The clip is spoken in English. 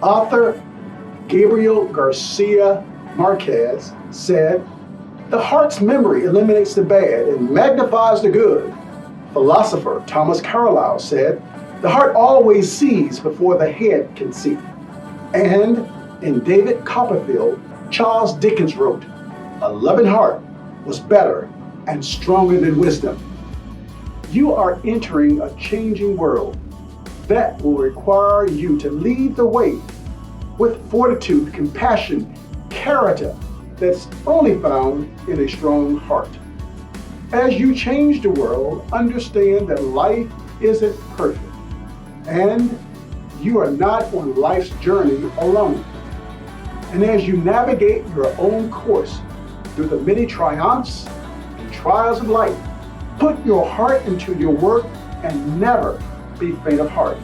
Author Gabriel Garcia Marquez said, "The heart's memory eliminates the bad and magnifies the good." Philosopher Thomas Carlyle said, "The heart always sees before the head can see." And in David Copperfield, Charles Dickens wrote, "A loving heart was better and stronger than wisdom." You are entering a changing world that will require you to lead the way with fortitude, compassion, character that's only found in a strong heart. As you change the world, understand that life isn't perfect, and you are not on life's journey alone. And as you navigate your own course through the many triumphs and trials of life, put your heart into your work and never be faint of heart.